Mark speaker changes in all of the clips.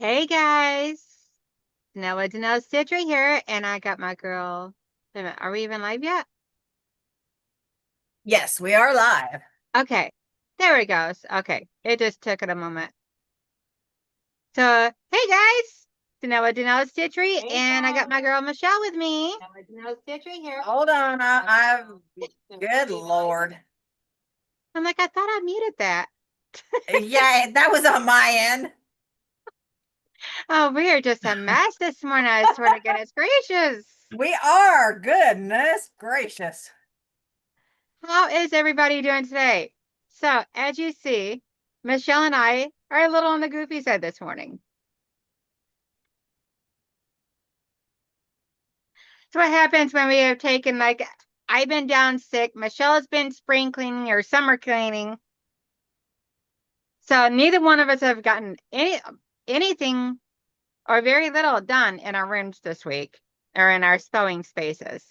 Speaker 1: Hey guys, donnellsstitchery here, and I got my girl. Wait a minute, are we even live yet?
Speaker 2: Yes, we are live.
Speaker 1: Okay, there it goes. Okay, it just took it a moment. So, hey guys, donnellsstitchery, and I got my girl Michelle with me. Donnellsstitchery here.
Speaker 2: Hold on. Good Lord.
Speaker 1: I'm like, I thought I muted that.
Speaker 2: Yeah, that was on my end.
Speaker 1: Oh, we are just a mess this morning. I swear to goodness gracious.
Speaker 2: We are. Goodness gracious.
Speaker 1: How is everybody doing today? So, as you see, Michelle and I are a little on the goofy side this morning. So what happens when we have taken, like, I've been down sick, Michelle's been spring cleaning or summer cleaning. So neither one of us have gotten anything or very little done in our rooms this week or in our sewing spaces.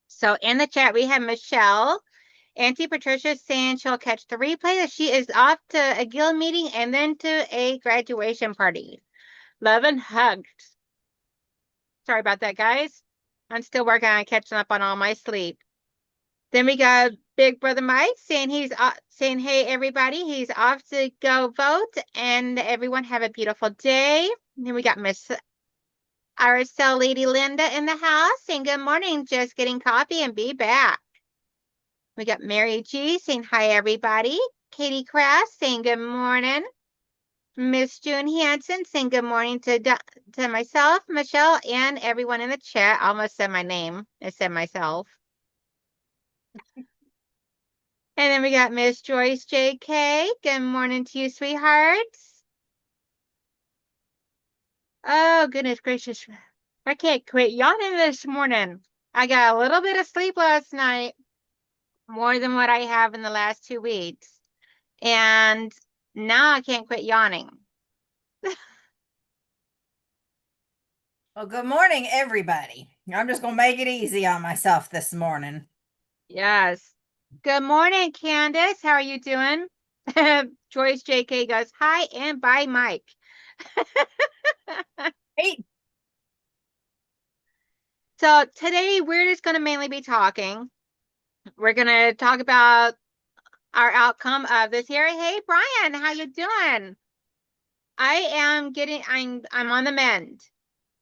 Speaker 1: So in the chat, we have Michelle. Auntie Patricia saying she'll catch the replay that she is off to a guild meeting and then to a graduation party. Love and hugs. Sorry about that, guys. I'm still working on catching up on all my sleep. Then we got Big Brother Mike saying saying, "Hey everybody, he's off to go vote, and everyone have a beautiful day." And then we got Miss RSL Lady Linda in the house saying, "Good morning, just getting coffee and be back." We got Mary G saying, "Hi everybody." Katie Crass saying, "Good morning." Miss June Hanson saying, "Good morning" to myself, Michelle, and everyone in the chat. I almost said my name. I said myself. And then we got Miss Joyce JK. Good morning to you, sweethearts. Oh, goodness gracious. I can't quit yawning this morning. I got a little bit of sleep last night, more than what I have in the last 2 weeks. And now I can't quit yawning.
Speaker 2: Well, good morning, everybody. I'm just going to make it easy on myself this morning.
Speaker 1: Yes. Good morning, Candace. How are you doing? Joyce JK goes, "Hi and bye, Mike."
Speaker 2: Hey.
Speaker 1: So today we're just going to mainly be talking. We're going to talk about our outcome of this year. Hey, Brian, how you doing? I'm on the mend.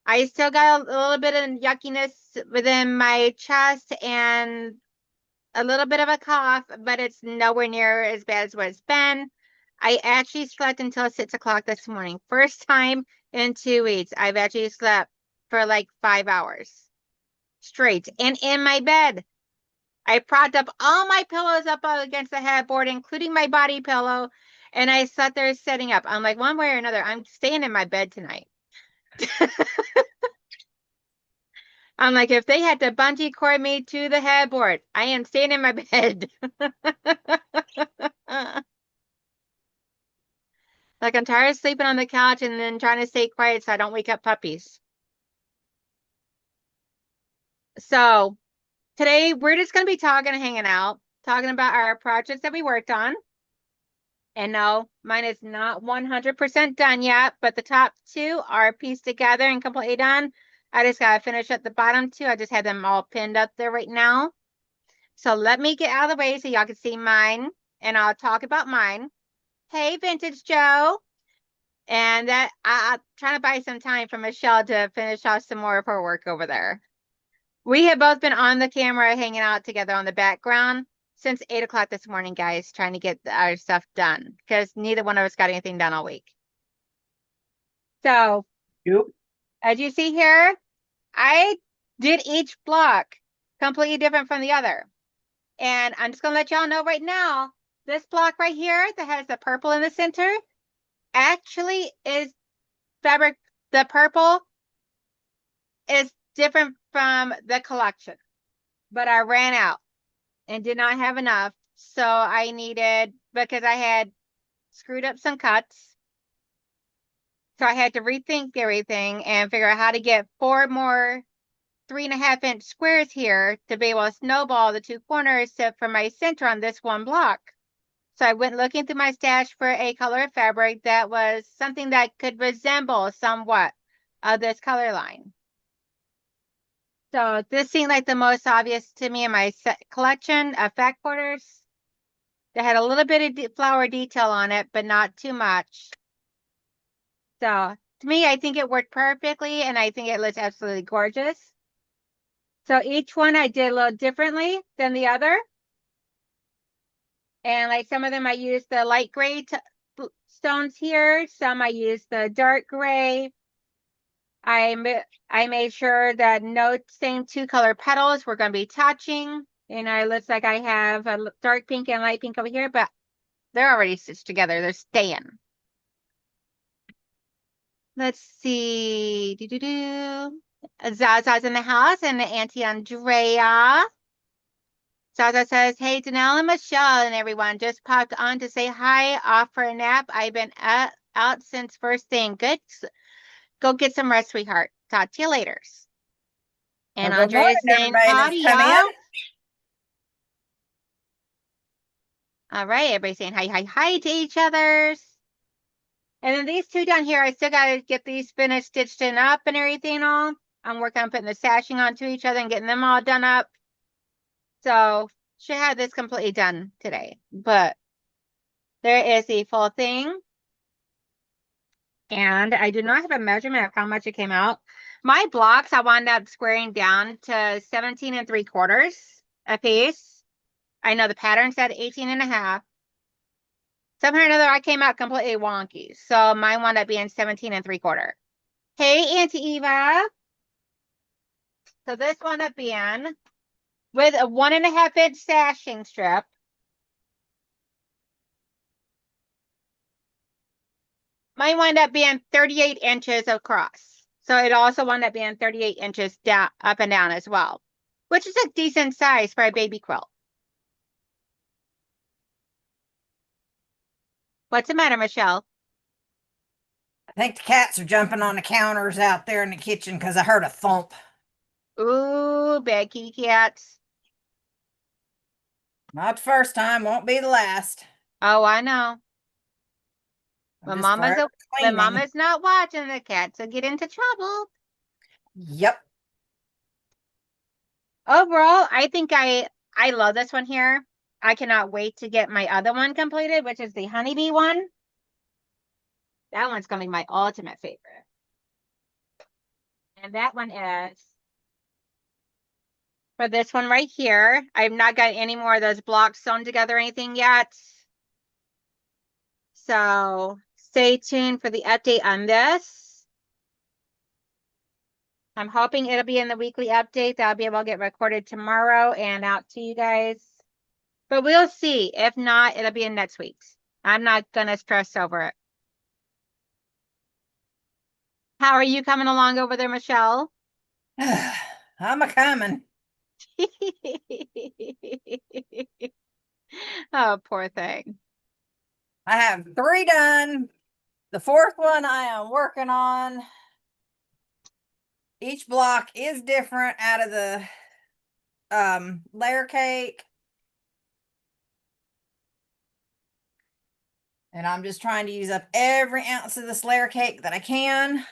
Speaker 1: I still got a little bit of yuckiness within my chest and a little bit of a cough, but it's nowhere near as bad as what it's been. I actually slept until 6 o'clock this morning. First time in 2 weeks. I've actually slept for like 5 hours straight and in my bed. I propped up all my pillows up against the headboard, including my body pillow, and I sat there sitting up. I'm like, one way or another, I'm staying in my bed tonight. I'm like, if they had to bungee cord me to the headboard, I am staying in my bed. Like, I'm tired of sleeping on the couch and then trying to stay quiet so I don't wake up puppies. So today we're just going to be talking and hanging out, talking about our projects that we worked on. And no, mine is not 100% done yet, but the top two are pieced together and completely done. I just got to finish up the bottom two. I just had them all pinned up there right now. So let me get out of the way so y'all can see mine, and I'll talk about mine. Hey, Vintage Joe. And that I'm trying to buy some time for Michelle to finish off some more of her work over there. We have both been on the camera hanging out together on the background since 8 o'clock this morning, guys, trying to get our stuff done because neither one of us got anything done all week. So,
Speaker 2: Yep.
Speaker 1: as you see here, I did each block completely different from the other. And I'm just going to let y'all know right now, this block right here that has the purple in the center actually is fabric. The purple is different from the collection, but I ran out and did not have enough. So I needed, because I had screwed up some cuts. So I had to rethink everything and figure out how to get 4 more 3.5-inch squares here to be able to snowball the 2 corners for my center on this one block. So I went looking through my stash for a color of fabric that was something that could resemble somewhat of this color line. So this seemed like the most obvious to me in my collection of fat quarters. They had a little bit of flower detail on it, but not too much. So to me, I think it worked perfectly, and I think it looks absolutely gorgeous. So each one I did a little differently than the other. And like some of them I used the light gray stones here. Some I used the dark gray. I made sure that no same two color petals were going to be touching. And it looks like I have a dark pink and light pink over here, but they're already stitched together. They're staying. Let's see. Zaza's in the house and Auntie Andrea. Zaza says, hey, Danelle and Michelle and everyone just popped on to say hi, off for a nap. I've been out since first thing. Good. Go get some rest, sweetheart. Talk to you later. And
Speaker 2: Well, good
Speaker 1: Andrea
Speaker 2: morning,
Speaker 1: is saying,
Speaker 2: everybody that's
Speaker 1: howdy,
Speaker 2: come in.
Speaker 1: y'all. All right, everybody's saying hi to each other's. And then these two down here, I still got to get these finished, stitched in up and everything all. I'm working on putting the sashing onto each other and getting them all done up. So should have this completely done today, but there is a full thing. And I do not have a measurement of how much it came out. My blocks, I wound up squaring down to 17 3/4 a piece. I know the pattern said 18 1/2. Somehow or another, I came out completely wonky. So mine wound up being 17 3/4. Hey, Auntie Eva. So this wound up being with a 1.5 inch sashing strip. Mine wound up being 38 inches across. So it also wound up being 38 inches down, up and down as well, which is a decent size for a baby quilt. What's the matter, Michelle?
Speaker 2: I think the cats are jumping on the counters out there in the kitchen because I heard a thump.
Speaker 1: Ooh, bad kitty cats.
Speaker 2: Not the first time, won't be the last.
Speaker 1: Oh, I know.
Speaker 2: I'm
Speaker 1: When
Speaker 2: just forever
Speaker 1: when
Speaker 2: cleaning.
Speaker 1: mama's not watching, the cats will get into trouble.
Speaker 2: Yep.
Speaker 1: Overall, I think I love this one here. I cannot wait to get my other one completed, which is the honeybee one. That one's gonna be my ultimate favorite. And that one is for this one right here. I've not got any more of those blocks sewn together or anything yet. So stay tuned for the update on this. I'm hoping it'll be in the weekly update that I'll be able to get recorded tomorrow and out to you guys. But we'll see. If not, it'll be in next week's. I'm not going to stress over it. How are you coming along over there, Michelle?
Speaker 2: I'm a coming.
Speaker 1: Oh, poor thing.
Speaker 2: I have 3 done. The 4th one I am working on. Each block is different out of the layer cake. And I'm just trying to use up every ounce of this layer cake that I can.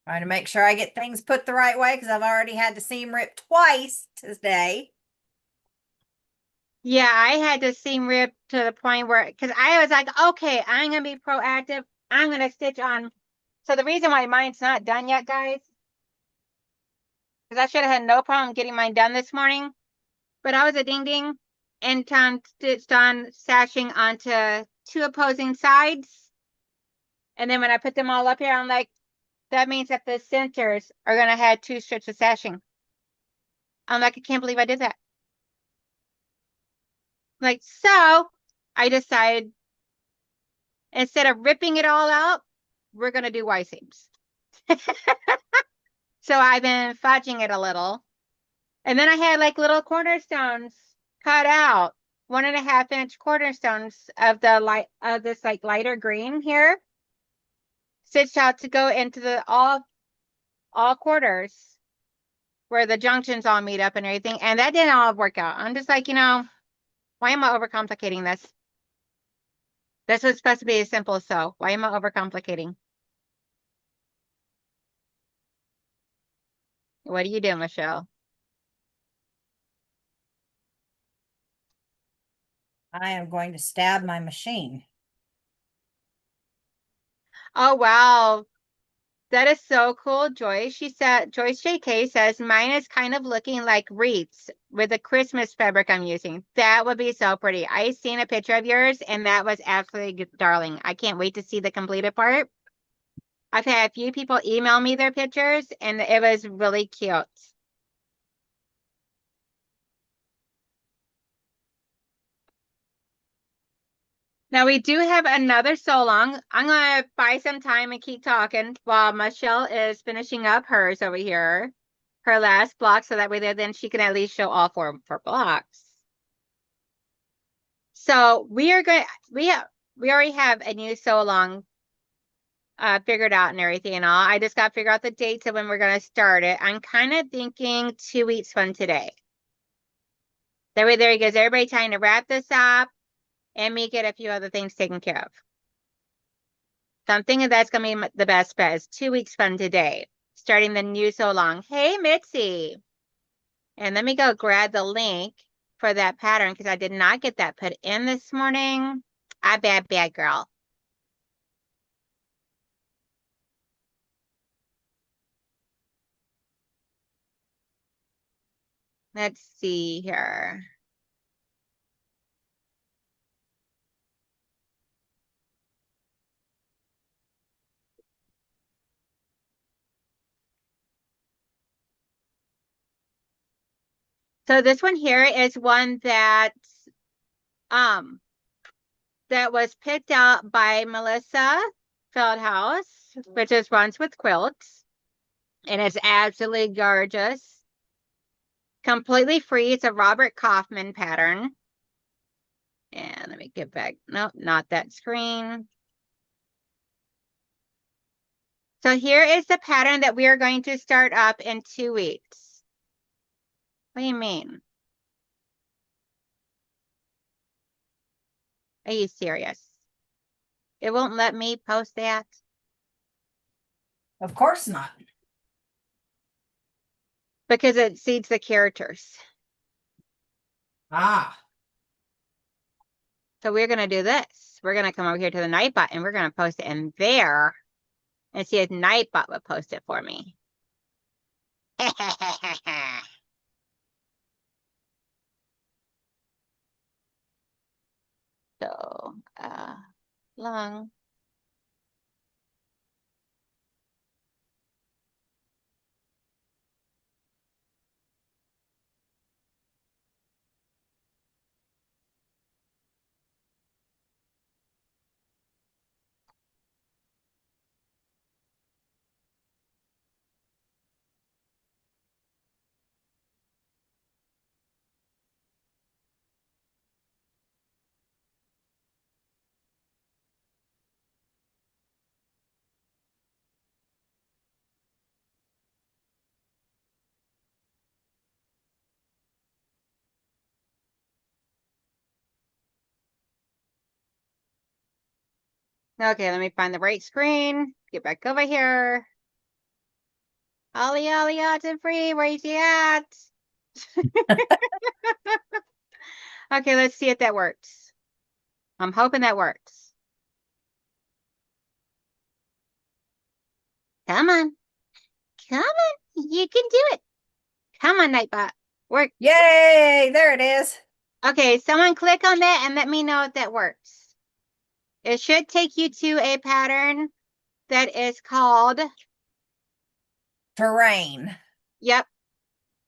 Speaker 2: Trying to make sure I get things put the right way because I've already had the seam ripped twice today.
Speaker 1: Yeah, I had the seam rip to the point where, because I was like, okay, I'm going to be proactive. I'm going to stitch on. So the reason why mine's not done yet, guys, because I should have had no problem getting mine done this morning. But I was a ding and time stitched on sashing onto 2 opposing sides. And then when I put them all up here, I'm like, that means that the centers are going to have 2 strips of sashing. I'm like, I can't believe I did that. Like, so I decided instead of ripping it all out, we're going to do Y seams. So I've been fudging it a little. And then I had like little cornerstones cut out, 1.5 inch cornerstones of the light of this like lighter green here, stitched out to go into the all quarters. where the junctions all meet up and everything. And that didn't all work out. I'm just like, why am I overcomplicating this? This was supposed to be a simple sew. Why am I overcomplicating? What do you do, Michelle?
Speaker 2: I am going to stab my machine.
Speaker 1: Oh, wow. That is so cool, Joyce. Joyce JK says, mine is kind of looking like wreaths with the Christmas fabric I'm using. That would be so pretty. I seen a picture of yours and that was absolutely darling. I can't wait to see the completed part. I've had a few people email me their pictures and it was really cute. Now we do have another sew along. I'm gonna buy some time and keep talking while Michelle is finishing up hers over here, her last block, so that way then she can at least show all four blocks. So we already have a new sew along figured out and everything and all. I just got to figure out the dates of when we're gonna start it. I'm kind of thinking 2 weeks from today. That way there goes everybody trying to wrap this up and me get a few other things taken care of. So I'm thinking that's going to be the best bet is 2 weeks from today, starting the new sew along. Hey, Mitzi. And let me go grab the link for that pattern because I did not get that put in this morning. I bad girl. Let's see here. So this one here is one that was picked out by Melissa Feldhouse, which is Runs with Quilts. And it's absolutely gorgeous. Completely free. It's a Robert Kaufman pattern. And let me get back. Nope, not that screen. So here is the pattern that we are going to start up in 2 weeks. What do you mean? Are you serious? It won't let me post that?
Speaker 2: Of course not.
Speaker 1: Because it seeds the characters.
Speaker 2: Ah.
Speaker 1: So we're going to do this. We're going to come over here to the Nightbot and we're going to post it in there and see if Nightbot would post it for me. So, long. Okay, let me find the right screen. Get back over here. Ollie, Ollie, free. Where's he at? Okay, let's see if that works. I'm hoping that works. Come on. Come on. You can do it. Come on, Nightbot. Work.
Speaker 2: Yay! There it is.
Speaker 1: Okay, someone click on that and let me know if that works. It should take you to a pattern that is called
Speaker 2: Terrain.
Speaker 1: Yep.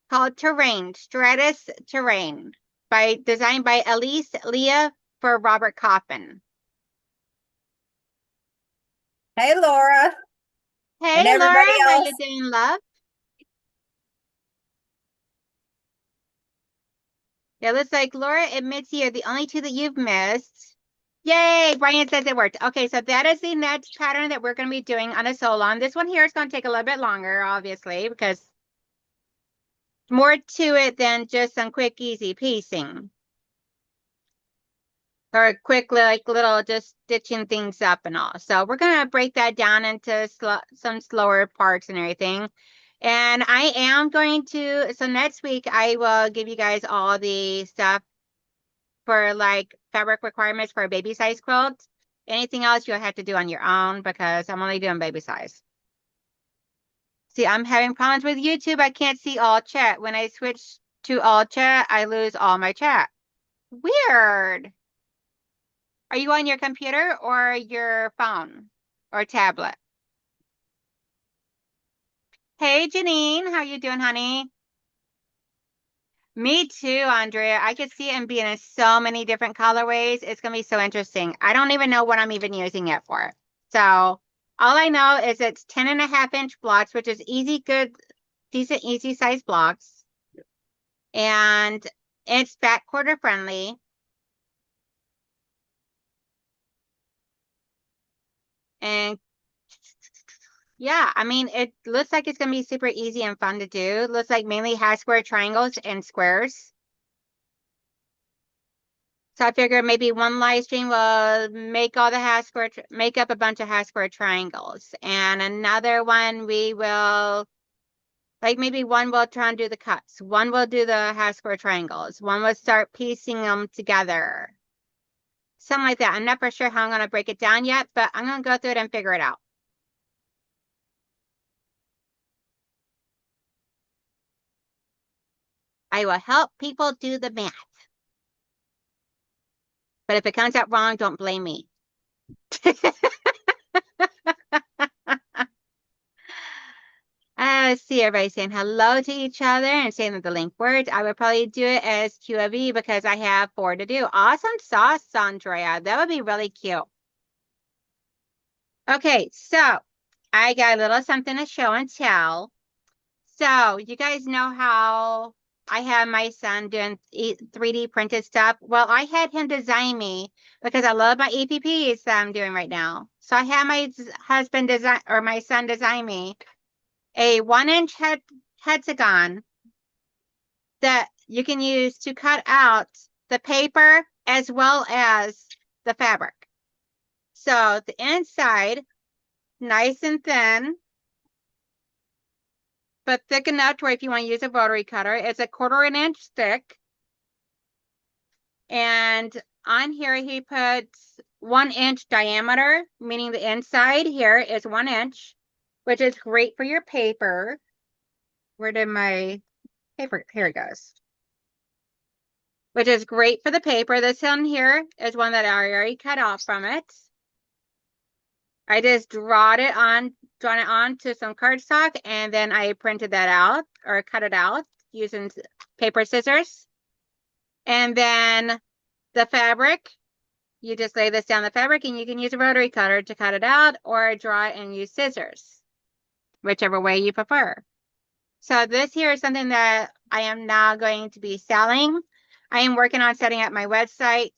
Speaker 1: Called Terrain. Stratus Terrain. Designed by Elise Leah for Robert Coffin.
Speaker 2: Hey, Laura.
Speaker 1: Hey,
Speaker 2: And everybody
Speaker 1: Laura, how
Speaker 2: else.
Speaker 1: you doing, love? Yeah, looks like Laura and Mitzi are the only two that you've missed. Yay! Brian says it worked. Okay, so that is the next pattern that we're going to be doing on a sew along. This one here is going to take a little bit longer, obviously, because more to it than just some quick, easy piecing. Or quick, like little just stitching things up and all. So we're going to break that down into some slower parts and everything. And I am going to, so next week I will give you guys all the stuff for like fabric requirements for a baby size quilt. Anything else you'll have to do on your own because I'm only doing baby size. See, I'm having problems with YouTube. I can't see all chat. When I switch to all chat, I lose all my chat. Weird. Are you on your computer or your phone or tablet? Hey, Janine, how you doing, honey? Me too, Andrea. I could see it being in so many different colorways. It's going to be so interesting. I don't even know what I'm even using it for. So all I know is it's 10.5-inch blocks, which is easy, good, decent, easy size blocks. And it's fat quarter friendly. And yeah, I mean, it looks like it's going to be super easy and fun to do. It looks like mainly half square triangles and squares. So I figured maybe one live stream will make all the hash square, make up a bunch of hash square triangles. And another one we will, like maybe one will try and do the cuts. One will do the hash square triangles. One will start piecing them together. Something like that. I'm not for sure how I'm going to break it down yet, but I'm going to go through it and figure it out. I will help people do the math. But if it comes out wrong, don't blame me. I see everybody saying hello to each other and saying the link words. I would probably do it as QFE because I have 4 to do. Awesome sauce, Andrea. That would be really cute. Okay, so I got a little something to show and tell. So you guys know how I have my son doing 3D printed stuff. Well, I had him design me because I love my EPPs that I'm doing right now. So I had my husband design or my son design me a 1-inch hexagon that you can use to cut out the paper as well as the fabric. So the inside, nice and thin, but thick enough to where if you want to use a rotary cutter, it's 1/4 inch thick. And on here, he puts 1-inch diameter, meaning the inside here is 1 inch, which is great for your paper. Where did my paper? Here it goes. Which is great for the paper. This one here is one that I already cut off from it. I just drawn it on to some cardstock, and then I printed that out or cut it out using paper scissors. And then the fabric, you just lay this down the fabric, and you can use a rotary cutter to cut it out or draw it and use scissors, whichever way you prefer. So this here is something that I am now going to be selling. I am working on setting up my website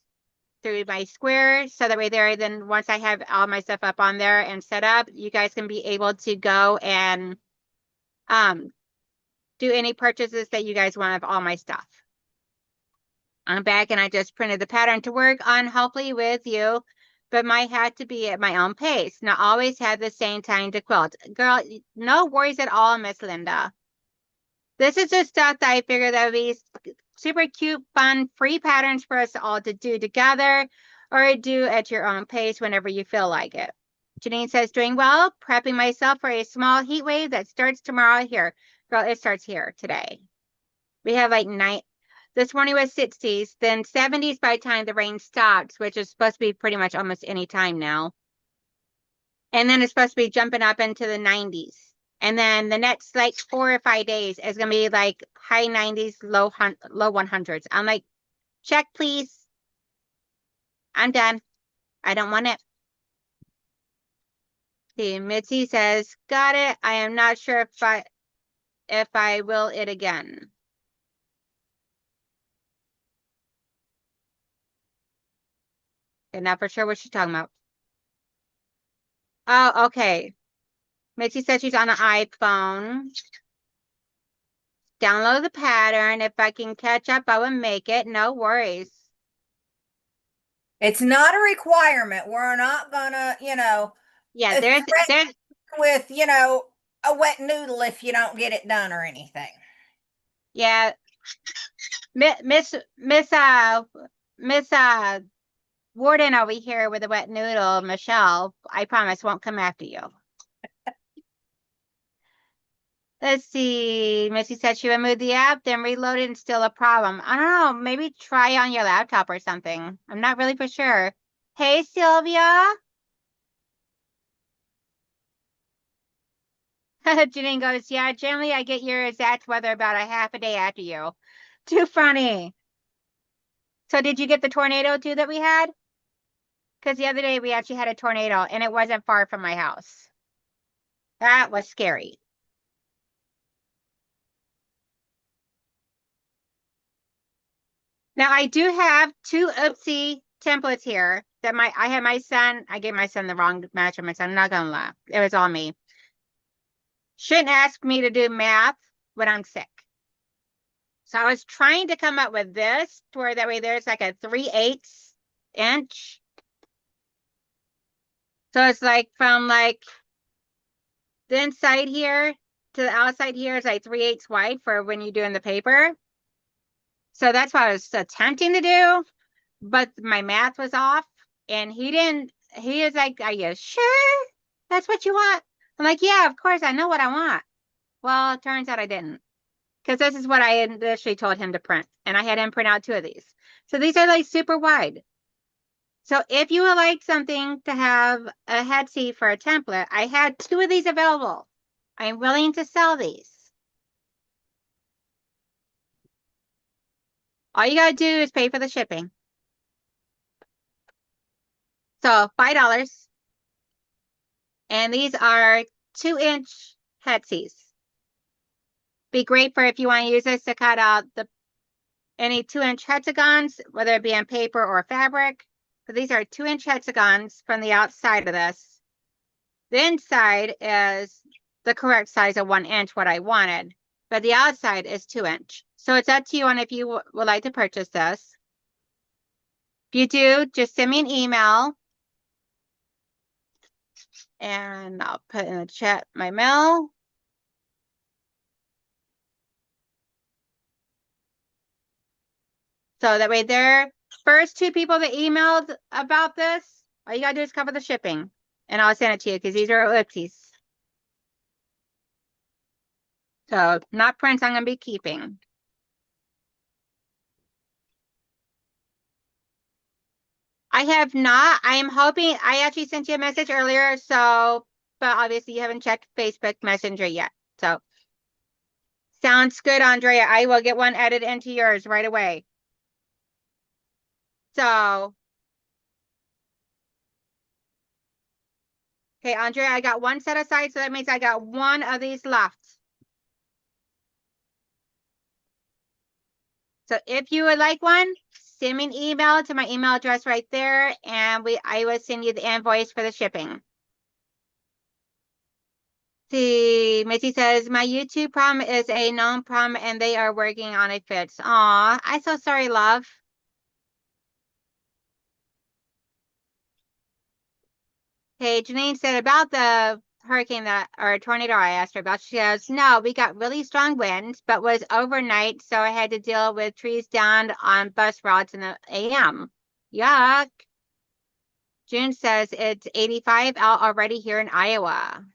Speaker 1: through my Square, so that way there, then once I have all my stuff up on there and set up, you guys can be able to go and do any purchases that you guys want of all my stuff. I'm back and I just printed the pattern to work on, hopefully with you, but might have to be at my own pace. Not always have the same time to quilt. Girl, no worries at all, Miss Linda. This is just stuff that I figured that would be super cute, fun, free patterns for us all to do together or do at your own pace whenever you feel like it. Janine says, doing well, prepping myself for a small heat wave that starts tomorrow here. Girl, it starts here today. We have like this morning was 60s, then 70s by the time the rain stops, which is supposed to be pretty much almost any time now. And then it's supposed to be jumping up into the 90s. And then the next like 4 or 5 days is going to be like high 90s, low 100s. I'm like, check, please. I'm done. I don't want it. See, Mitzi says, got it. I am not sure if I will it again. And not for sure what she's talking about. Oh, okay. Mitzi said she's on an iPhone. download the pattern. If I can catch up, I will make it. No worries.
Speaker 2: It's not a requirement. We're not gonna,
Speaker 1: Yeah,
Speaker 2: threaten
Speaker 1: there's
Speaker 2: with, a wet noodle if you don't get it done or anything.
Speaker 1: yeah, Miss Warden over here with the wet noodle, Michelle, I promise won't come after you. Let's see. Missy said she removed the app, then reloaded and still a problem. I don't know. Maybe try on your laptop or something. I'm not really for sure. Hey, Sylvia. Janine goes, yeah, generally I get your exact weather about a half a day after you. Too funny. So did you get the tornado too that we had? Because the other day we actually had a tornado and it wasn't far from my house. That was scary. Now I do have two Oopsie templates here that I gave my son the wrong measurements. I'm not gonna lie. It was all me. Shouldn't ask me to do math when I'm sick. So I was trying to come up with this to where that way there's like a 3/8 inch. So it's like from like the inside here to the outside here is like 3/8 wide for when you're doing the paper. So that's what I was attempting to do, but my math was off and he is like, are you sure that's what you want? I'm like, yeah, of course, I know what I want. Well, it turns out I didn't, because this is what I initially told him to print, and I had him print out two of these. So these are like super wide. So if you would like something to have a head seat for a template, I had two of these available. I'm willing to sell these. All you gotta do is pay for the shipping. So $5. And these are 2-inch head seats. Be great for if you want to use this to cut out any 2-inch hexagons, whether it be on paper or fabric. But these are 2-inch hexagons from the outside of this. The inside is the correct size of 1 inch, what I wanted, but the outside is 2-inch. So it's up to you on if you would like to purchase this. If you do, just send me an email and I'll put in the chat my mail. So that way their first two people that emailed about this, all you gotta do is cover the shipping and I'll send it to you because these are oopsies. So not prints I'm gonna be keeping. I have not. I am hoping I actually sent you a message earlier, so but obviously you haven't checked Facebook Messenger yet. So sounds good, Andrea. I will get one added into yours right away. So okay, Andrea, I got one set aside, so that means I got one of these left. So if you would like one, send me an email to my email address right there, and I will send you the invoice for the shipping. See, Missy says, my YouTube problem is a known problem and they are working on a fix. Aw, I'm so sorry, love. Hey, Janine said about the hurricane or tornado I asked her about. She goes, no, we got really strong winds, but was overnight, so I had to deal with trees down on bus routes in the AM. Yuck. June says it's 85 out already here in Iowa.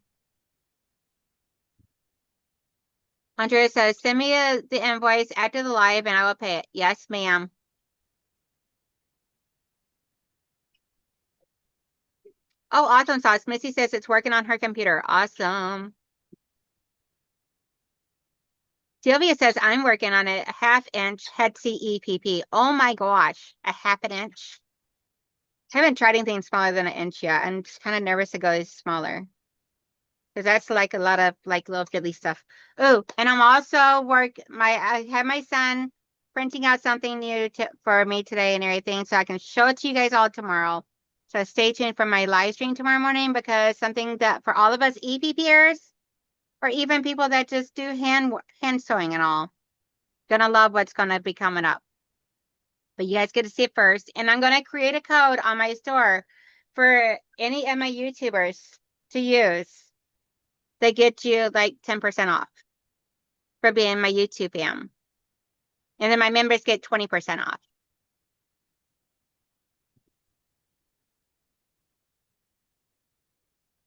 Speaker 1: Andrea says, send me the invoice after the live and I will pay it. Yes, ma'am. Oh, awesome sauce. Missy says it's working on her computer. Awesome. Sylvia says I'm working on a 1/2-inch head CEPP. Oh my gosh, a 1/2 inch. I haven't tried anything smaller than 1 inch yet. I'm just kind of nervous to go smaller. Because that's like a lot of like little fiddly stuff. Oh, and I'm also I have my son printing out something new for me today and everything, so I can show it to you guys all tomorrow. So stay tuned for my live stream tomorrow morning, because something that for all of us EPPers, or even people that just do hand sewing and all. Gonna love what's gonna be coming up. But you guys get to see it first. And I'm gonna create a code on my store for any of my YouTubers to use. They get you like 10% off for being my YouTube fam. And then my members get 20% off.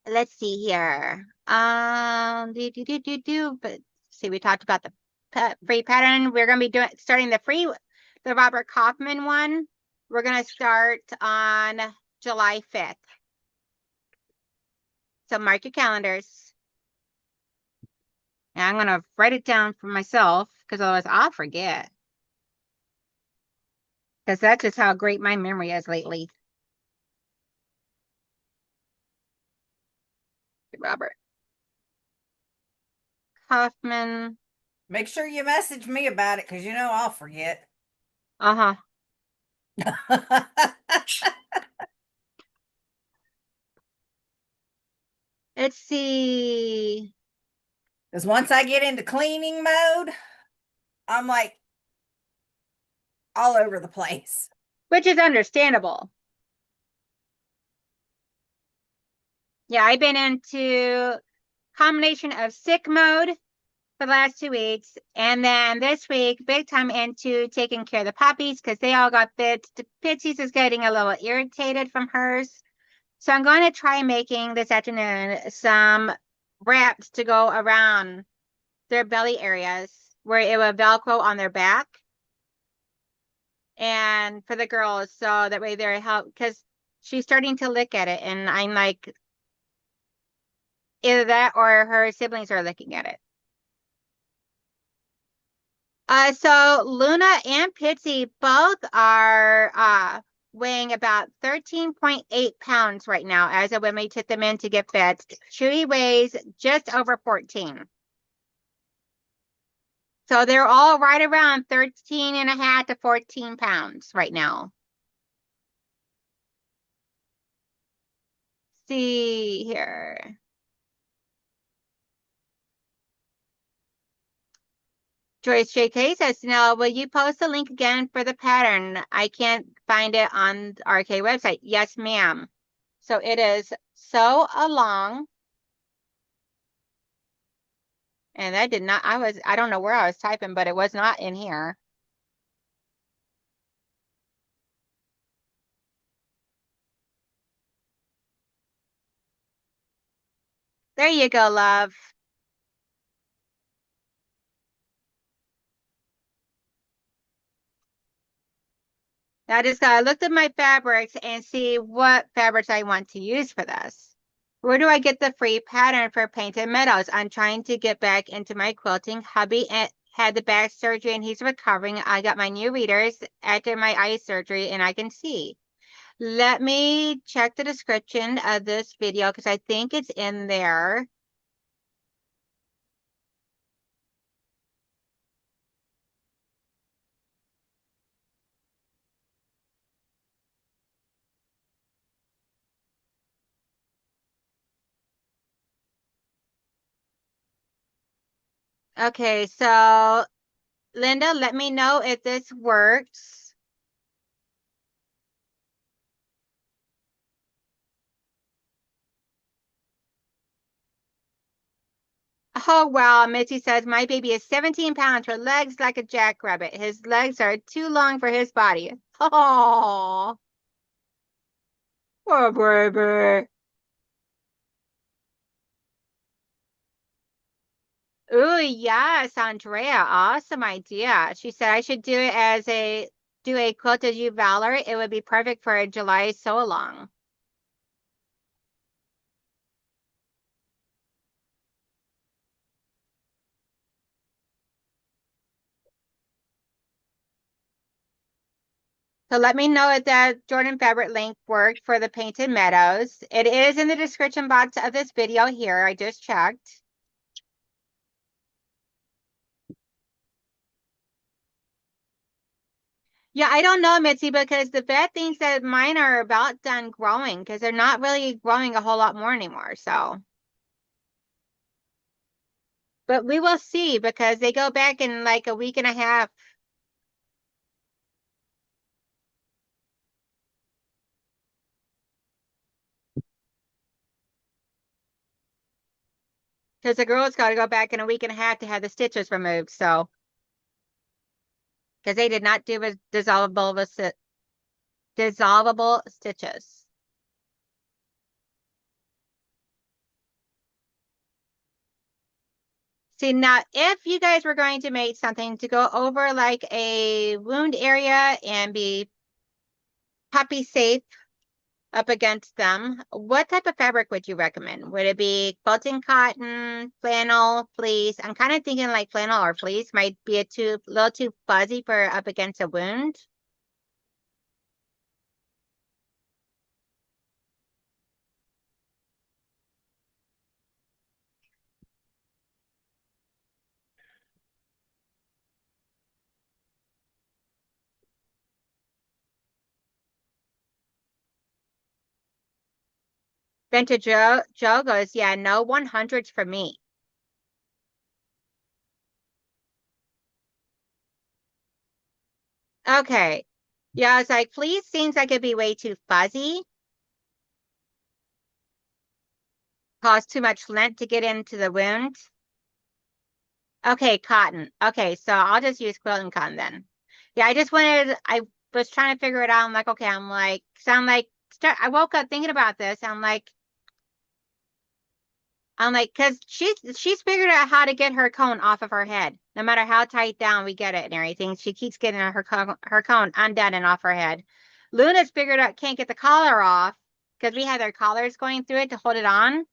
Speaker 1: Let's see here. But see, we talked about the free pattern. We're gonna be starting the Robert Kaufman one. We're gonna start on July 5th. So mark your calendars. And I'm gonna write it down for myself because otherwise I'll forget. Because that's just how great my memory is lately. Robert Kaufman.
Speaker 2: Make sure you message me about it because you know I'll forget.
Speaker 1: Uh-huh. Let's see.
Speaker 2: Because once I get into cleaning mode, I'm like all over the place.
Speaker 1: Which is understandable. Yeah, I've been into combination of sick mode for the last 2 weeks. And then this week, big time into taking care of the puppies because they all got bits. Pitsy's is getting a little irritated from hers. So I'm going to try making this afternoon some wraps to go around their belly areas where it will Velcro on their back. And for the girls, so that way they're help because she's starting to lick at it. And I'm like, either that or her siblings are looking at it. So Luna and Pitsy both are weighing about 13.8 pounds right now as of when we took them in to get fed. Chewy weighs just over 14. So they're all right around 13 and a half to 14 pounds right now. See here. Joyce JK says, "No, will you post the link again for the pattern? I can't find it on the RK website." Yes, ma'am. So it is sew along. And that did not, I don't know where I was typing, but it was not in here. There you go, love. Now I just gotta look at my fabrics and see what fabrics I want to use for this. Where do I get the free pattern for Painted Meadows? I'm trying to get back into my quilting. Hubby had the back surgery and he's recovering. I got my new readers after my eye surgery and I can see. Let me check the description of this video because I think it's in there. Okay, so Linda, let me know if this works. Oh, wow. Mitzi says, my baby is 17 pounds. Her legs like a jackrabbit. His legs are too long for his body. Oh, poor baby. Oh, yes, Andrea. Awesome idea. She said I should do it as do a quilt as you, Valerie. It would be perfect for a July sew along. So let me know if that Jordan fabric link worked for the Painted Meadows. It is in the description box of this video here. I just checked. Yeah, I don't know, Mitzi, because the vet thinks that mine are about done growing because they're not really growing a whole lot more anymore. So But we will see because they go back in like a week and a half. Because the girls got to go back in a week and a half to have the stitches removed. So, because they did not do a dissolvable stitches. See, now if you guys were going to make something to go over like a wound area and be puppy safe up against them, what type of fabric would you recommend? Would it be quilting cotton, flannel, fleece? I'm kind of thinking like flannel or fleece might be a little too fuzzy for up against a wound. Vintage Joe goes, yeah, no 100s for me. Okay. Yeah, I was like, fleece seems like it'd be way too fuzzy, cause too much lint to get into the wound. Okay, cotton. Okay, so I'll just use quilting cotton then. Yeah, I was trying to figure it out. I'm like, okay, I woke up thinking about this. I'm like, because she's figured out how to get her cone off of her head. No matter how tight down we get it and everything, she keeps getting her cone undone and off her head. Luna's figured out can't get the collar off because we had their collars going through it to hold it on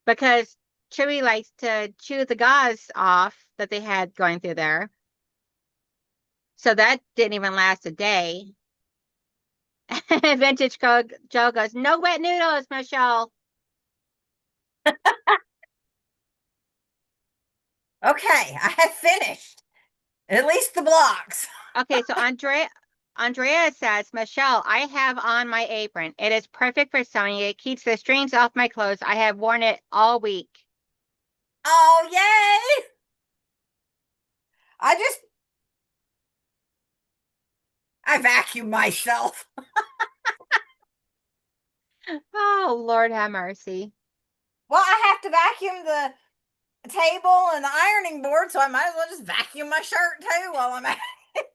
Speaker 1: because Chewy likes to chew the gauze off that they had going through there. So that didn't even last a day. Joe goes, no wet noodles, Michelle.
Speaker 2: Okay, I have finished at least the blocks.
Speaker 1: Okay, so Andrea says, Michelle, I have on my apron. It is perfect for sewing. It keeps the strings off my clothes. I have worn it all week.
Speaker 2: Oh, yay! I just I vacuum myself.
Speaker 1: Oh, Lord have mercy.
Speaker 2: Well, I have to vacuum the table and the ironing board, so I might as well just vacuum my shirt too while I'm at it.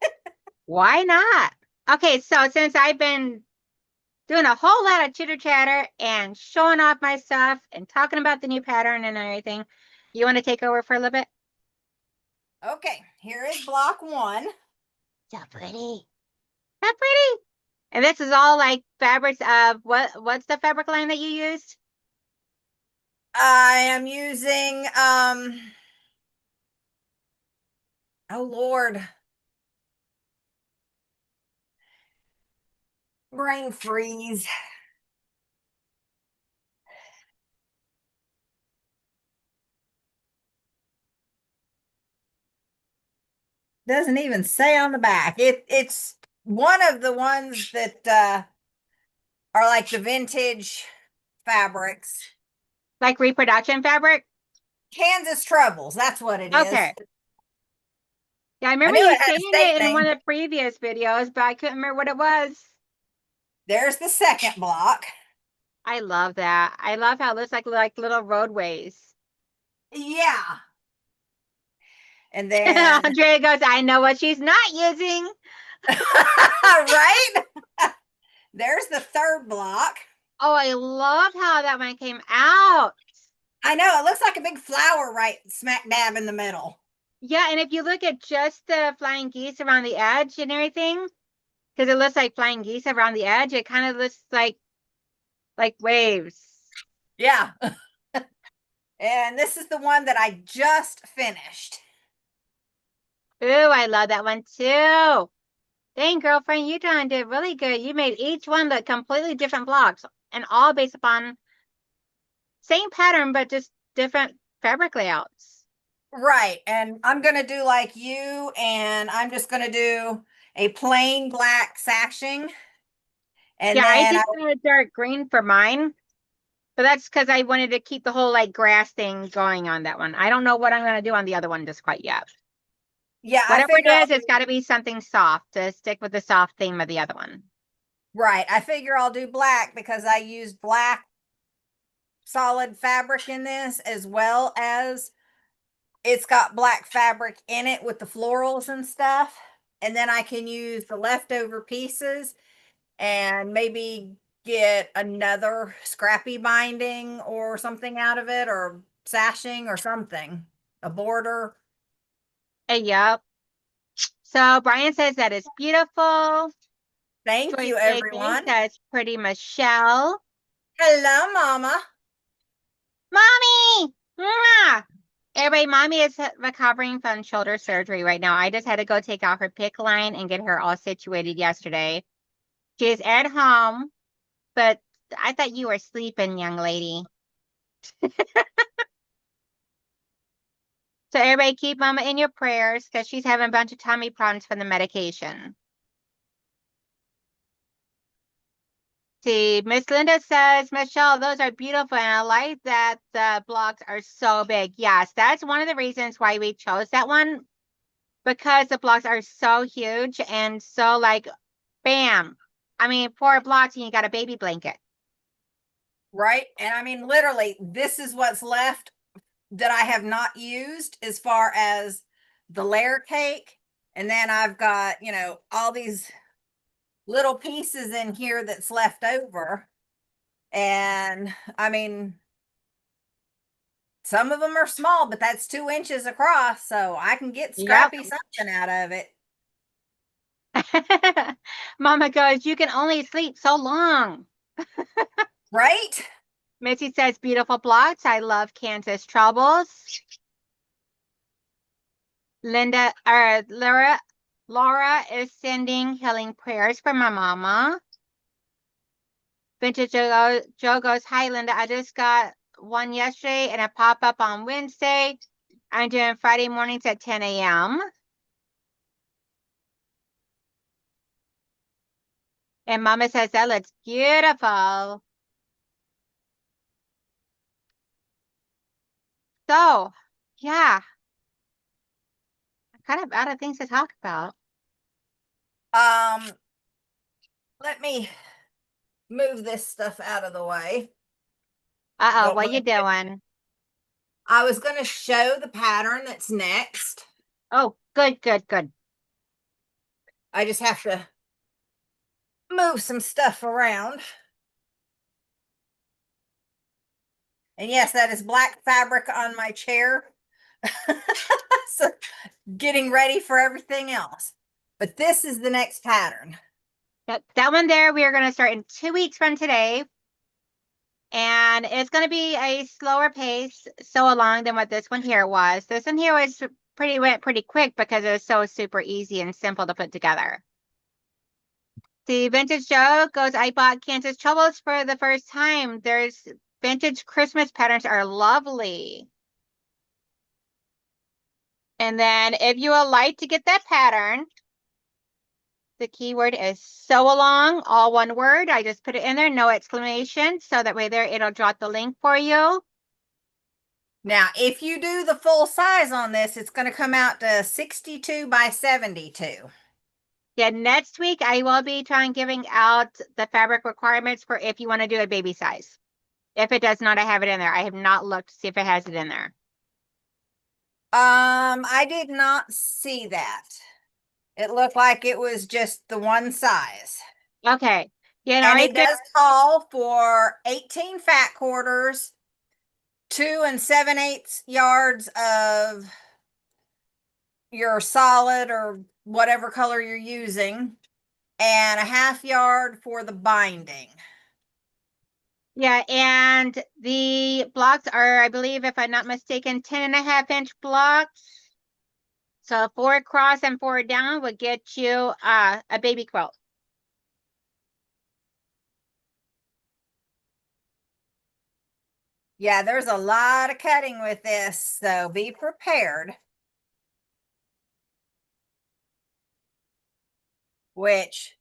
Speaker 1: Why not? Okay, so since I've been doing a whole lot of chitter chatter and showing off my stuff and talking about the new pattern and everything, you want to take over for a little bit?
Speaker 2: Okay, here is block one.
Speaker 1: So pretty. So pretty. And this is all like fabrics of what's the fabric line that you used?
Speaker 2: I am using oh Lord. Brain freeze. Doesn't even say on the back. It's one of the ones that are like the vintage fabrics.
Speaker 1: Like reproduction fabric?
Speaker 2: Kansas Troubles, that's what it is.
Speaker 1: Okay. Yeah, I
Speaker 2: I
Speaker 1: remember
Speaker 2: knew
Speaker 1: you
Speaker 2: it had a
Speaker 1: saying
Speaker 2: state
Speaker 1: it in one
Speaker 2: name.
Speaker 1: of the previous videos, but I couldn't remember what it was.
Speaker 2: There's the second block.
Speaker 1: I love that. I love how it looks like little roadways.
Speaker 2: Yeah. And then
Speaker 1: Andrea goes, I know what she's not using.
Speaker 2: right? There's the third block.
Speaker 1: Oh, I love how that one came out.
Speaker 2: I know, it looks like a big flower right smack dab in the middle.
Speaker 1: Yeah, and if you look at just the flying geese around the edge and everything, because it looks like flying geese around the edge, it kind of looks like waves.
Speaker 2: Yeah. And this is the one that I just finished.
Speaker 1: Ooh, I love that one too. Dang, girlfriend, you did really good. You made each one look completely different blocks and all based upon same pattern, but just different fabric layouts.
Speaker 2: Right. And I'm going to do like you, and I'm just going to do a plain black sashing. And
Speaker 1: Yeah, I
Speaker 2: then
Speaker 1: did a dark green for mine But that's because I wanted to keep the whole like grass thing going on that one. I don't know what I'm gonna do on the other one just quite yet.
Speaker 2: Yeah, I
Speaker 1: Whatever it
Speaker 2: figure
Speaker 1: is, it's got to be something soft to stick with the soft theme of the other one.
Speaker 2: right. I figure I'll do black because I use black solid fabric in this, as well as it's got black fabric in it with the florals and stuff. And then I can use the leftover pieces and maybe get another scrappy binding or something out of it, or sashing or something, a border.
Speaker 1: Yep. So Brian says that it's beautiful.
Speaker 2: Thank
Speaker 1: Joyce
Speaker 2: you,
Speaker 1: Bakery
Speaker 2: everyone.
Speaker 1: says pretty Michelle.
Speaker 2: Hello, Mama.
Speaker 1: Mommy! Mwah! Everybody, mommy is recovering from shoulder surgery right now. I just had to go take out her pick line and get her all situated yesterday. She is at home, but I thought you were sleeping, young lady. So everybody keep mama in your prayers because she's having a bunch of tummy problems from the medication. See, Miss Linda says, Michelle, those are beautiful. And I like that the blocks are so big. Yes, that's one of the reasons why we chose that one, because the blocks are so huge and so like, bam. I mean, 4 blocks and you got a baby blanket.
Speaker 2: Right. And I mean, literally, this is what's left that I have not used as far as the layer cake. And then I've got, all these little pieces in here that's left over. And I mean, some of them are small, but that's 2 inches across. So I can get
Speaker 1: Yep.
Speaker 2: scrappy something out of it.
Speaker 1: Mama goes, you can only sleep so long.
Speaker 2: Right.
Speaker 1: Missy says, beautiful blocks. I love Kansas troubles. Linda or Laura is sending healing prayers for my mama. Vintage Joe goes, hi Linda. I just got one yesterday and a pop up on Wednesday. I'm doing Friday mornings at 10 a.m. And Mama says that looks beautiful. So, yeah, I'm kind of out of things to talk about.
Speaker 2: Um, let me move this stuff out of the way.
Speaker 1: Uh-oh,
Speaker 2: Don't
Speaker 1: what you
Speaker 2: mind it.
Speaker 1: doing?
Speaker 2: I was going to show the pattern that's next.
Speaker 1: Oh, good, good, good.
Speaker 2: I just have to move some stuff around. And yes, that is black fabric on my chair. So getting ready for everything else. But this is the next pattern.
Speaker 1: That one there, we are going to start in 2 weeks from today. And it's going to be a slower pace, so along than what this one here was. This one here went pretty quick because it was so super easy and simple to put together. The Vintage Joe goes, I bought Kansas Troubles for the first time. There's vintage Christmas patterns are lovely. And then if you would like to get that pattern, the keyword is sew along, all one word. I just put it in there, no exclamation. So that way there, it'll drop the link for you.
Speaker 2: Now, if you do the full size on this, it's going to come out to 62 by 72.
Speaker 1: Yeah, next week I will be trying giving out the fabric requirements for if you want to do a baby size. If it does not, I have it in there. I have not looked to see if it has it in there.
Speaker 2: I did not see that. It looked like it was just the one size.
Speaker 1: Okay. Yeah, no,
Speaker 2: And
Speaker 1: it's
Speaker 2: it
Speaker 1: good.
Speaker 2: does call for 18 fat quarters, 2 7/8 yards of your solid or whatever color you're using, and a half yard for the binding.
Speaker 1: Yeah, and the blocks are, I believe, if I'm not mistaken, 10.5-inch blocks. So 4 across and 4 down would get you a baby quilt.
Speaker 2: Yeah, there's a lot of cutting with this, so be prepared. Which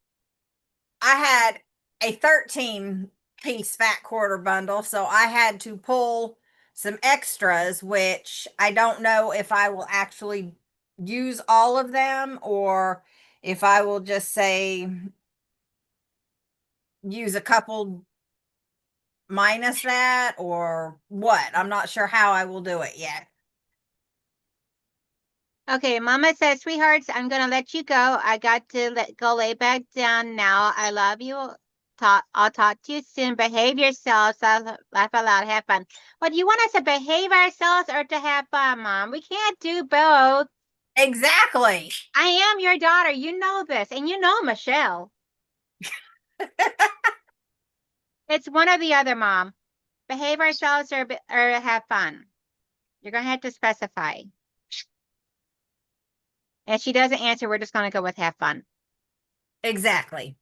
Speaker 2: I had a 13 piece fat quarter bundle. So I had to pull some extras, which I don't know if I will actually use all of them or if I will just say use a couple minus that or what. I'm not sure how I will do it yet.
Speaker 1: Okay, Mama says, sweethearts, I'm gonna let you go. I got to go lay back down now. I love you. I'll talk to you soon. Behave yourselves. Laugh out loud. Have fun. Well, do you want us to behave ourselves or to have fun, Mom? We can't do both.
Speaker 2: Exactly.
Speaker 1: I am your daughter. You know this, and you know Michelle. It's one or the other, Mom. Behave ourselves or have fun. You're gonna have to specify. If she doesn't answer, we're just gonna go with have fun.
Speaker 2: Exactly.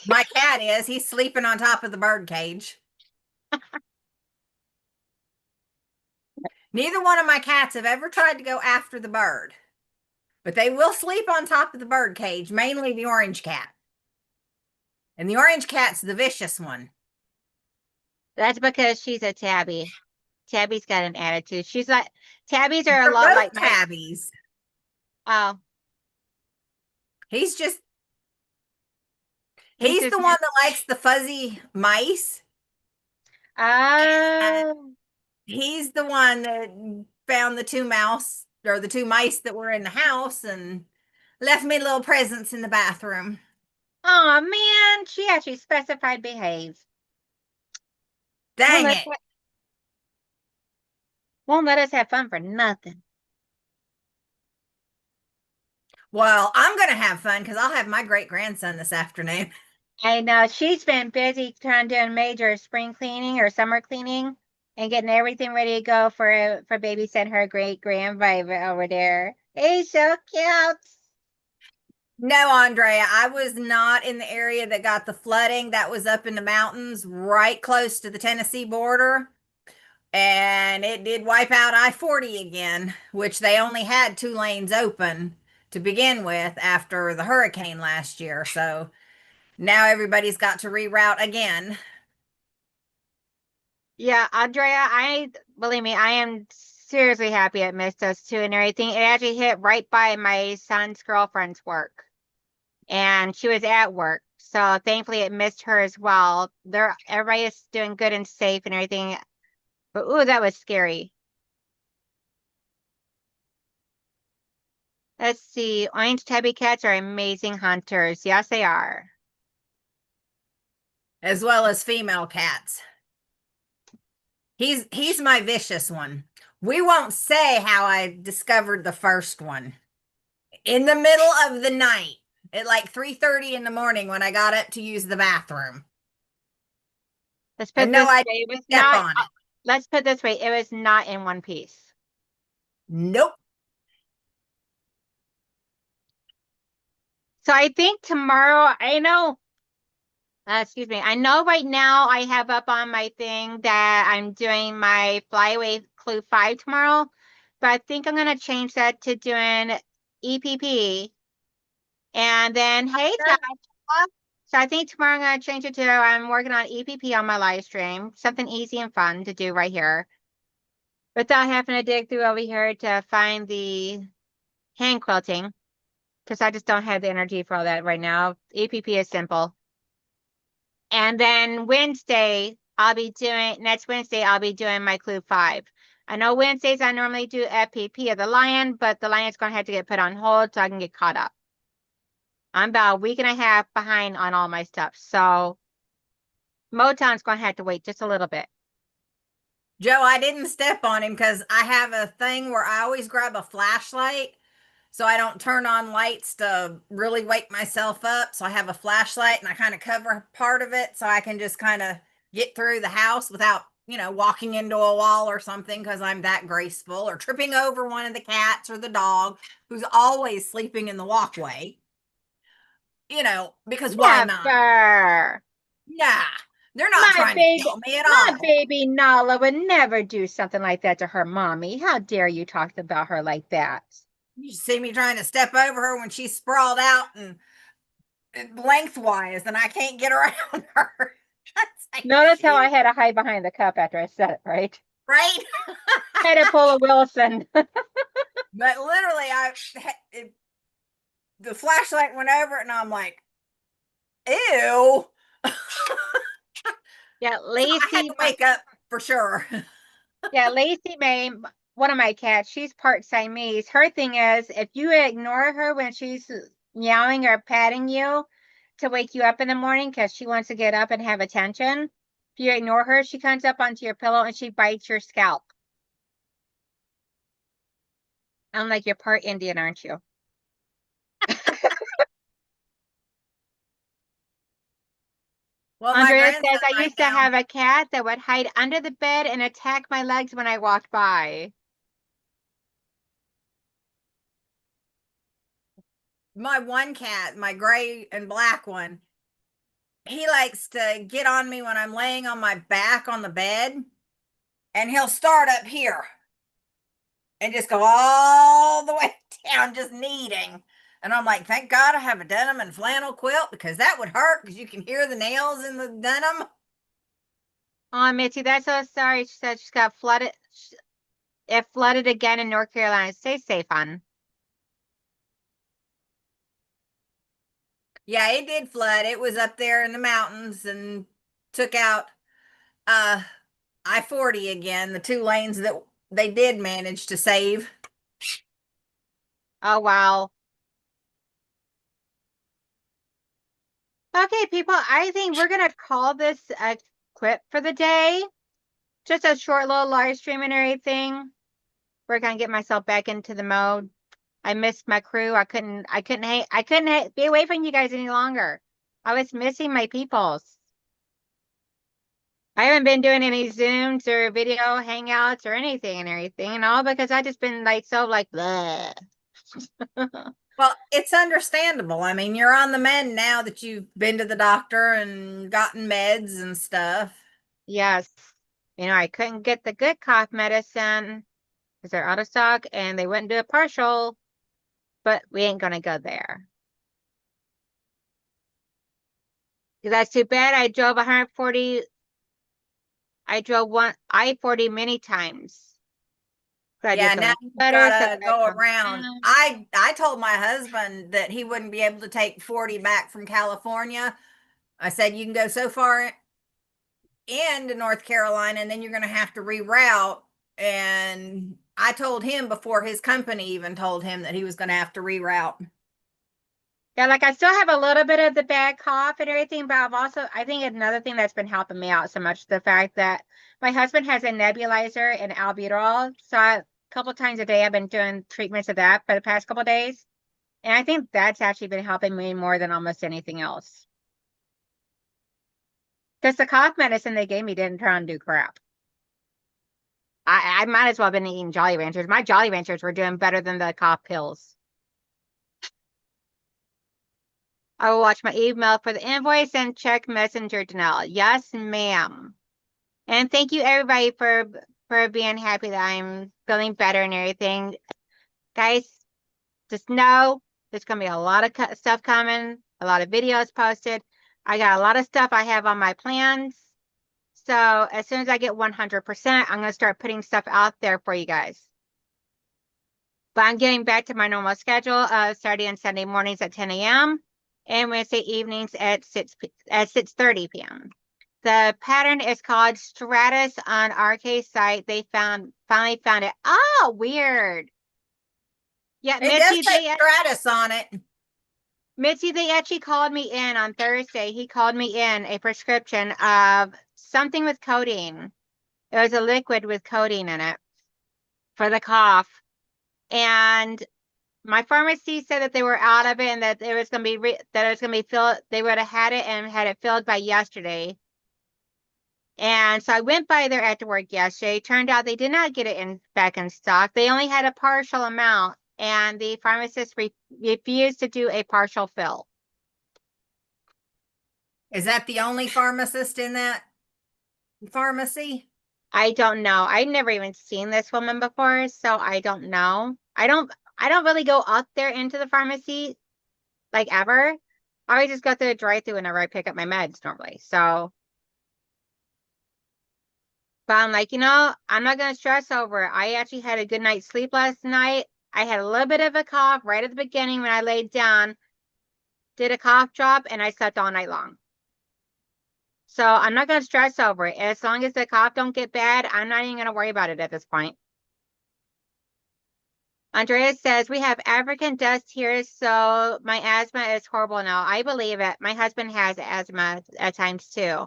Speaker 2: My cat is. He's sleeping on top of the bird cage. Neither one of my cats have ever tried to go after the bird, but they will sleep on top of the bird cage, mainly the orange cat. And the orange cat's the vicious one.
Speaker 1: That's because she's a tabby. Tabby's got an attitude. She's like tabbies are a
Speaker 2: They're
Speaker 1: lot
Speaker 2: both
Speaker 1: like my
Speaker 2: tabbies.
Speaker 1: oh,
Speaker 2: He's just,
Speaker 1: he's
Speaker 2: he's
Speaker 1: just
Speaker 2: the one that likes the fuzzy mice. And
Speaker 1: oh
Speaker 2: he's the one that found the two mice that were in the house and left me little presents in the bathroom.
Speaker 1: oh man, she actually specified behave. Won't
Speaker 2: Dang
Speaker 1: let
Speaker 2: it.
Speaker 1: won't let us have fun for nothing.
Speaker 2: Well, I'm going to have fun because I'll have my great grandson this afternoon.
Speaker 1: I know she's been busy trying to do a major spring cleaning or summer cleaning and getting everything ready to go for babysitting her great grandbaby over there. He's so cute.
Speaker 2: No, Andrea, I was not in the area that got the flooding. That was up in the mountains, right close to the Tennessee border. And it did wipe out I-40 again, which they only had two lanes open to begin with after the hurricane last year. So now everybody's got to reroute again.
Speaker 1: Yeah, Andrea, I believe me, I am seriously happy it missed us too and everything. It actually hit right by my son's girlfriend's work, and she was at work, so thankfully it missed her as well. Everybody is doing good and safe and everything, but ooh, that was scary. Let's see. Orange tabby cats are amazing hunters. Yes, they are.
Speaker 2: As well as female cats. He's my vicious one. We won't say how I discovered the first one. In the middle of the night at like 3:30 in the morning when I got up to use the bathroom.
Speaker 1: Let's put
Speaker 2: And
Speaker 1: it
Speaker 2: no,
Speaker 1: this
Speaker 2: I
Speaker 1: way. It was
Speaker 2: didn't step
Speaker 1: not.
Speaker 2: on it.
Speaker 1: Let's put it this way. It was not in one piece.
Speaker 2: Nope.
Speaker 1: So I think tomorrow. I know. Excuse me. I know right now I have up on my thing that I'm doing my flyaway clue 5 tomorrow, but I think I'm gonna change that to doing EPP. And then hey Tasha. So I think tomorrow I'm gonna change it to I'm working on EPP on my live stream. Something easy and fun to do right here. Without having to dig through over here to find the hand quilting. Because I just don't have the energy for all that right now. EPP is simple. And then next Wednesday, I'll be doing my Clue 5. I know Wednesdays I normally do FPP of the Lion, but the Lion's going to have to get put on hold so I can get caught up. I'm about a week and a half behind on all my stuff. So Motown's going to have to wait just a little bit.
Speaker 2: Joe, I didn't step on him because I have a thing where I always grab a flashlight so I don't turn on lights to really wake myself up. So I have a flashlight and I kind of cover part of it so I can just kind of get through the house without, walking into a wall or something because I'm that graceful or tripping over one of the cats or the dog who's always sleeping in the walkway. Because why not?
Speaker 1: Never.
Speaker 2: Yeah, they're not
Speaker 1: My
Speaker 2: trying to
Speaker 1: baby,
Speaker 2: kill me at
Speaker 1: my
Speaker 2: all.
Speaker 1: baby Nala would never do something like that to her mommy. How dare you talk about her like that?
Speaker 2: You see me trying to step over her when she's sprawled out and lengthwise, and I can't get around her.
Speaker 1: Notice how I had to hide behind the cup after I said it, right?
Speaker 2: Right?
Speaker 1: Had to pull a Wilson.
Speaker 2: But literally, the flashlight went over, and I'm like, ew.
Speaker 1: Yeah,
Speaker 2: So I had
Speaker 1: Lacey,
Speaker 2: to wake up for sure.
Speaker 1: yeah, Lacey May, one of my cats, she's part Siamese. Her thing is if you ignore her when she's meowing or patting you to wake you up in the morning because she wants to get up and have attention, if you ignore her, she comes up onto your pillow and she bites your scalp. I'm like, you're part Indian, aren't you?
Speaker 2: Well, my
Speaker 1: Andrea
Speaker 2: grandson
Speaker 1: says, I
Speaker 2: right
Speaker 1: used to
Speaker 2: now,
Speaker 1: have a cat that would hide under the bed and attack my legs when I walked by.
Speaker 2: my one cat, my gray and black one, he likes to get on me when I'm laying on my back on the bed, and he'll start up here and just go all the way down, just kneading. And I'm like, thank God I have a denim and flannel quilt, because that would hurt because you can hear the nails in the denim.
Speaker 1: Oh, Mitzi, that's so sorry. She said she's got flooded. It flooded again in North Carolina. Stay safe, hon.
Speaker 2: Yeah, it did flood. It was up there in the mountains and took out uh I-40 again, the two lanes that they did manage to save.
Speaker 1: Oh, wow. Okay, people, I think we're going to call this a clip for the day. Just a short little live stream and everything. We're going to get myself back into the mode. I missed my crew. I couldn't be away from you guys any longer. I was missing my peoples. I haven't been doing any Zooms or video hangouts or anything and everything, and all because I just been like so like bleh.
Speaker 2: Well, it's understandable. I mean, you're on the mend now that you've been to the doctor and gotten meds and stuff.
Speaker 1: Yes. You know, I couldn't get the good cough medicine because they're out of stock and they wouldn't do a partial, but we ain't gonna go there. Because that's too bad. I drove 140. I drove one I-40 many times. So I do
Speaker 2: Yeah,
Speaker 1: so
Speaker 2: now
Speaker 1: much
Speaker 2: you've
Speaker 1: better. So
Speaker 2: got to
Speaker 1: that I
Speaker 2: go
Speaker 1: come
Speaker 2: around.
Speaker 1: in.
Speaker 2: I told my husband that he wouldn't be able to take 40 back from California. I said you can go so far into North Carolina, and then you're going to have to reroute. And I told him before his company even told him that he was going to have to reroute.
Speaker 1: Yeah, like I still have a little bit of the bad cough and everything, but I think another thing that's been helping me out so much, the fact that my husband has a nebulizer and albuterol. So a couple times a day, I've been doing treatments of that for the past couple days. And I think that's actually been helping me more than almost anything else. Because the cough medicine they gave me didn't try and do crap. I might as well have been eating Jolly Ranchers. My Jolly Ranchers were doing better than the cough pills. I will watch my email for the invoice and check Messenger Donnell. Yes, ma'am. And thank you everybody for being happy that I'm feeling better and everything. Guys, just know there's gonna be a lot of stuff coming, a lot of videos posted. I got a lot of stuff I have on my plans. So as soon as I get 100%, I'm gonna start putting stuff out there for you guys. But I'm getting back to my normal schedule, Saturday and Sunday mornings at 10 a.m. and Wednesday evenings at 6:30 p.m. The pattern is called Stratus on RK site. They finally found it. Oh, weird. Yeah,
Speaker 2: It does say Stratus on it.
Speaker 1: Mitzi, they actually called me in on Thursday. He called me in a prescription of something with codeine. It was a liquid with codeine in it for the cough. And my pharmacy said that they were out of it and that it was going to be that it was going to be filled. They would have had it and had it filled by yesterday. And so I went by there after work yesterday. Turned out they did not get it back in stock. They only had a partial amount, and the pharmacist refused to do a partial fill.
Speaker 2: Is that the only pharmacist in that pharmacy?
Speaker 1: I don't know. I've never even seen this woman before, so I don't know. I don't really go up there into the pharmacy like ever. I always just go through a drive-through whenever I pick up my meds normally. So But I'm like, I'm not going to stress over it. I actually had a good night's sleep last night. I had a little bit of a cough right at the beginning when I laid down, did a cough drop, and I slept all night long. So I'm not going to stress over it. As long as the cough don't get bad, I'm not even going to worry about it at this point. Andrea says, we have African dust here, so my asthma is horrible now. I believe it. My husband has asthma at times too.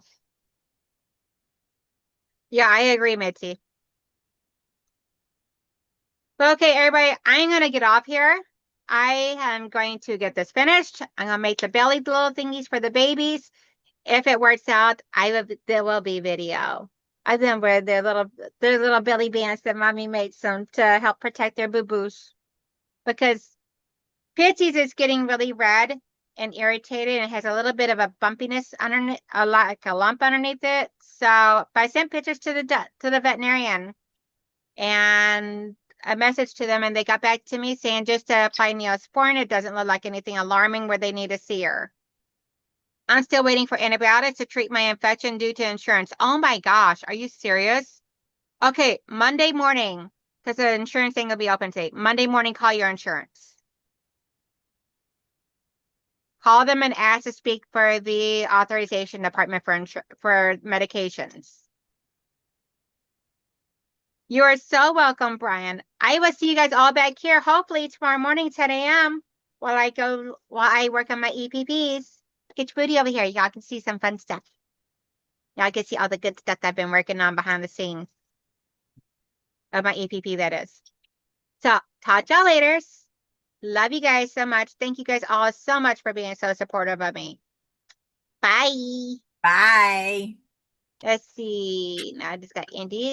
Speaker 1: Yeah, I agree, Mitzi. But okay, everybody, I'm going to get off here. I am going to get this finished. I'm going to make the belly little thingies for the babies. If it works out, there will be video. I then wear their little belly bands that mommy made some to help protect their boo-boos. Because Pitsy's is getting really red and irritated and has a little bit of a bumpiness underneath, like a lump underneath it. So I sent pictures to the veterinarian and a message to them, and they got back to me saying just to apply Neosporin. It doesn't look like anything alarming where they need to see her. I'm still waiting for antibiotics to treat my infection due to insurance. Oh my gosh, are you serious? Okay, Monday morning, because the insurance thing will be open today. Monday morning, call your insurance. Call them and ask to speak for the authorization department for medications. You are so welcome, Brian. I will see you guys all back here, hopefully tomorrow morning, 10 a.m. while I work on my EPPs. Get your booty over here. Y'all can see some fun stuff. Y'all can see all the good stuff I've been working on behind the scenes of my EPP, that is. So, talk to y'all later. Love you guys so much. Thank you guys all so much for being so supportive of me. Bye.
Speaker 2: Bye.
Speaker 1: Let's see. Now I just got Indy.